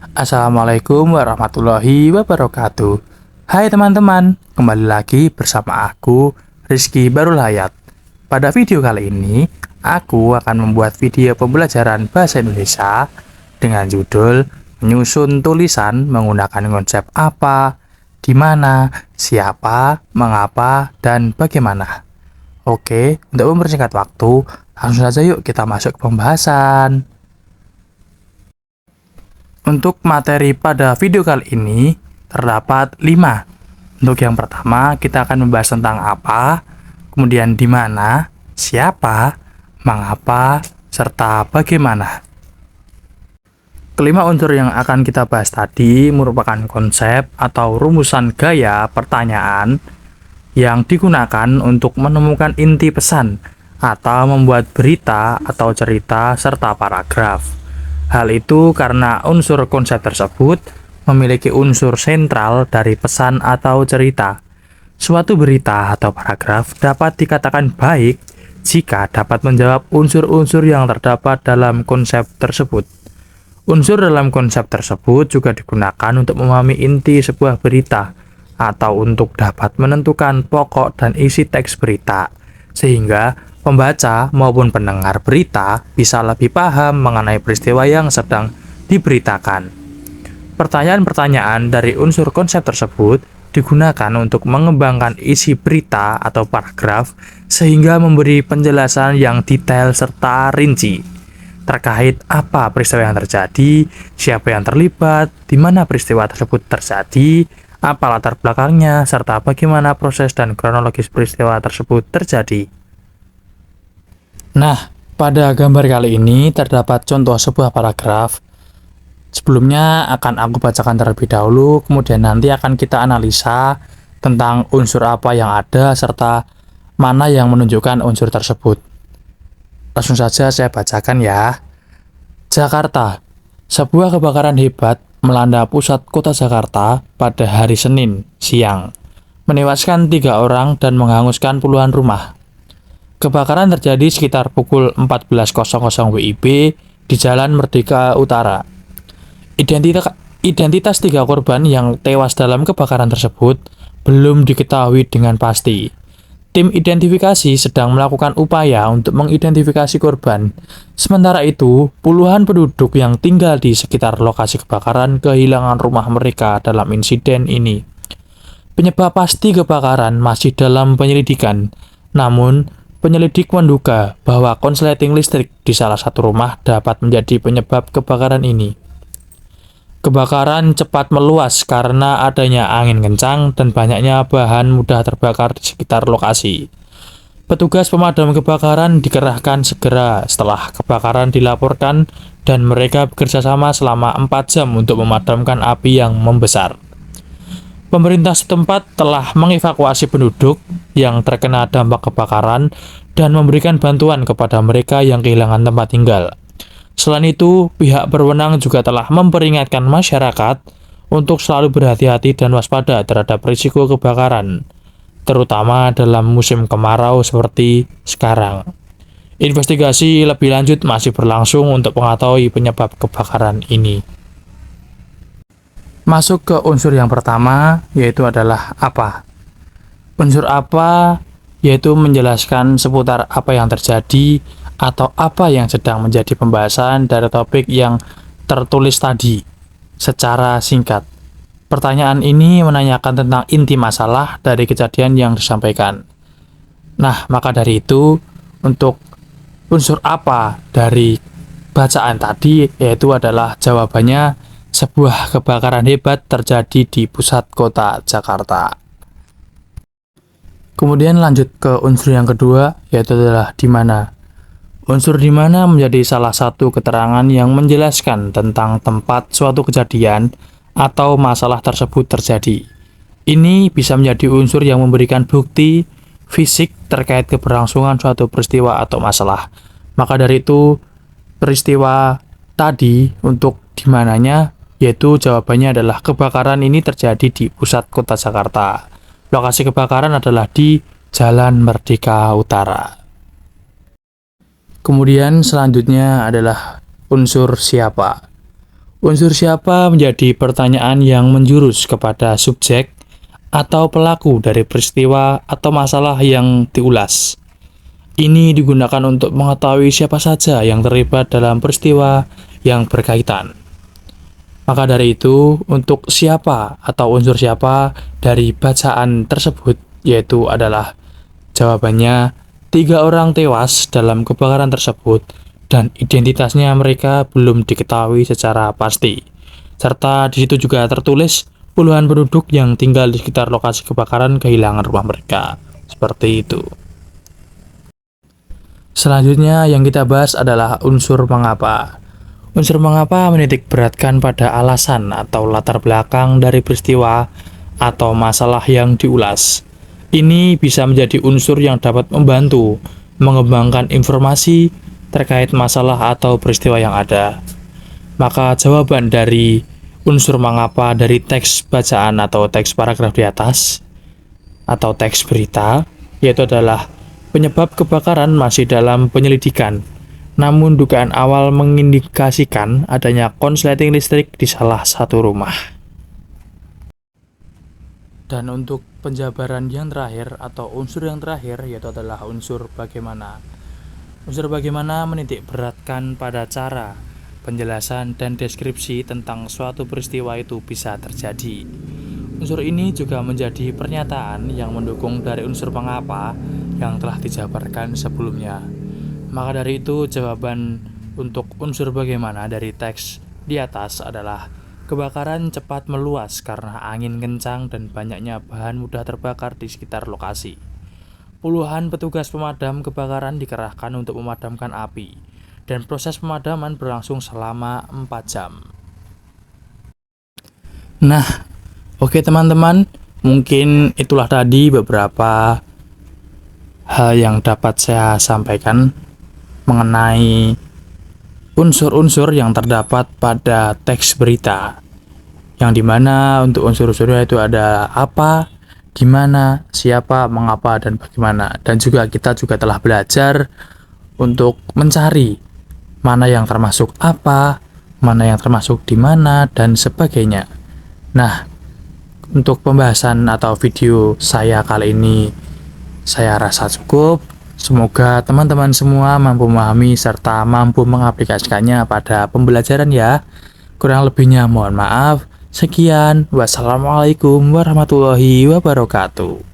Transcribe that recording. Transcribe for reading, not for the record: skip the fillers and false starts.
Assalamualaikum warahmatullahi wabarakatuh. Hai teman-teman, kembali lagi bersama aku, Rizky Barul Hayat. Pada video kali ini, aku akan membuat video pembelajaran bahasa Indonesia dengan judul menyusun tulisan menggunakan konsep apa, di mana, siapa, mengapa, dan bagaimana. Oke, untuk mempersingkat waktu, langsung saja yuk kita masuk ke pembahasan. Untuk materi pada video kali ini terdapat 5. Untuk yang pertama, kita akan membahas tentang apa, kemudian di mana, siapa, mengapa, serta bagaimana. Kelima unsur yang akan kita bahas tadi merupakan konsep atau rumusan gaya pertanyaan yang digunakan untuk menemukan inti pesan atau membuat berita atau cerita serta paragraf. Hal itu karena unsur konsep tersebut memiliki unsur sentral dari pesan atau cerita. Suatu berita atau paragraf dapat dikatakan baik jika dapat menjawab unsur-unsur yang terdapat dalam konsep tersebut. Unsur dalam konsep tersebut juga digunakan untuk memahami inti sebuah berita atau untuk dapat menentukan pokok dan isi teks berita, sehingga pembaca maupun pendengar berita bisa lebih paham mengenai peristiwa yang sedang diberitakan. Pertanyaan-pertanyaan dari unsur konsep tersebut digunakan untuk mengembangkan isi berita atau paragraf sehingga memberi penjelasan yang detail serta rinci terkait apa peristiwa yang terjadi, siapa yang terlibat, di mana peristiwa tersebut terjadi, apa latar belakangnya, serta bagaimana proses dan kronologis peristiwa tersebut terjadi. Nah, pada gambar kali ini terdapat contoh sebuah paragraf. Sebelumnya akan aku bacakan terlebih dahulu, kemudian nanti akan kita analisa tentang unsur apa yang ada, serta mana yang menunjukkan unsur tersebut. Langsung saja saya bacakan ya. Jakarta. Sebuah kebakaran hebat melanda pusat kota Jakarta pada hari Senin siang, menewaskan 3 orang dan menghanguskan puluhan rumah. Kebakaran terjadi sekitar pukul 14.00 WIB di Jalan Merdeka Utara. Identitas 3 korban yang tewas dalam kebakaran tersebut belum diketahui dengan pasti. Tim identifikasi sedang melakukan upaya untuk mengidentifikasi korban. Sementara itu, puluhan penduduk yang tinggal di sekitar lokasi kebakaran kehilangan rumah mereka dalam insiden ini. Penyebab pasti kebakaran masih dalam penyelidikan, namun penyelidik menduga bahwa konsleting listrik di salah satu rumah dapat menjadi penyebab kebakaran ini. Kebakaran cepat meluas karena adanya angin kencang dan banyaknya bahan mudah terbakar di sekitar lokasi. Petugas pemadam kebakaran dikerahkan segera setelah kebakaran dilaporkan dan mereka bekerja sama selama 4 jam untuk memadamkan api yang membesar. Pemerintah setempat telah mengevakuasi penduduk yang terkena dampak kebakaran dan memberikan bantuan kepada mereka yang kehilangan tempat tinggal. Selain itu, pihak berwenang juga telah memperingatkan masyarakat untuk selalu berhati-hati dan waspada terhadap risiko kebakaran, terutama dalam musim kemarau seperti sekarang. Investigasi lebih lanjut masih berlangsung untuk mengetahui penyebab kebakaran ini. Masuk ke unsur yang pertama, yaitu adalah apa. Unsur apa yaitu menjelaskan seputar apa yang terjadi atau apa yang sedang menjadi pembahasan dari topik yang tertulis tadi secara singkat. Pertanyaan ini menanyakan tentang inti masalah dari kejadian yang disampaikan. Nah, maka dari itu, untuk unsur apa dari bacaan tadi, yaitu adalah jawabannya sebuah kebakaran hebat terjadi di pusat kota Jakarta. Kemudian lanjut ke unsur yang kedua, yaitu adalah di mana. Unsur di mana menjadi salah satu keterangan yang menjelaskan tentang tempat suatu kejadian atau masalah tersebut terjadi. Ini bisa menjadi unsur yang memberikan bukti fisik terkait keberlangsungan suatu peristiwa atau masalah. Maka dari itu, peristiwa tadi untuk di mananya, yaitu jawabannya adalah kebakaran ini terjadi di pusat kota Jakarta. Lokasi kebakaran adalah di Jalan Merdeka Utara. Kemudian selanjutnya adalah unsur siapa. Unsur siapa menjadi pertanyaan yang menjurus kepada subjek atau pelaku dari peristiwa atau masalah yang diulas. Ini digunakan untuk mengetahui siapa saja yang terlibat dalam peristiwa yang berkaitan. Maka dari itu, untuk siapa atau unsur siapa dari bacaan tersebut, yaitu adalah jawabannya 3 orang tewas dalam kebakaran tersebut dan identitasnya mereka belum diketahui secara pasti. Serta di situ juga tertulis puluhan penduduk yang tinggal di sekitar lokasi kebakaran kehilangan rumah mereka. Seperti itu. Selanjutnya yang kita bahas adalah unsur mengapa. Unsur mengapa menitik beratkan pada alasan atau latar belakang dari peristiwa atau masalah yang diulas. Ini bisa menjadi unsur yang dapat membantu mengembangkan informasi terkait masalah atau peristiwa yang ada. Maka jawaban dari unsur mengapa dari teks bacaan atau teks paragraf di atas atau teks berita yaitu adalah penyebab kebakaran masih dalam penyelidikan. Namun dugaan awal mengindikasikan adanya konsleting listrik di salah satu rumah. Dan untuk penjabaran yang terakhir atau unsur yang terakhir yaitu adalah unsur bagaimana. Unsur bagaimana menitik beratkan pada cara, penjelasan, dan deskripsi tentang suatu peristiwa itu bisa terjadi. Unsur ini juga menjadi pernyataan yang mendukung dari unsur mengapa yang telah dijabarkan sebelumnya. Maka dari itu, jawaban untuk unsur bagaimana dari teks di atas adalah kebakaran cepat meluas karena angin kencang dan banyaknya bahan mudah terbakar di sekitar lokasi. Puluhan petugas pemadam kebakaran dikerahkan untuk memadamkan api, dan proses pemadaman berlangsung selama 4 jam. Nah, oke teman-teman, mungkin itulah tadi beberapa hal yang dapat saya sampaikan mengenai unsur-unsur yang terdapat pada teks berita, yang dimana untuk unsur-unsurnya itu ada apa, gimana, siapa, mengapa, dan bagaimana. Dan juga kita juga telah belajar untuk mencari mana yang termasuk apa, mana yang termasuk di mana, dan sebagainya. Nah, untuk pembahasan atau video saya kali ini saya rasa cukup. Semoga teman-teman semua mampu memahami serta mampu mengaplikasikannya pada pembelajaran ya. Kurang lebihnya mohon maaf. Sekian, wassalamualaikum warahmatullahi wabarakatuh.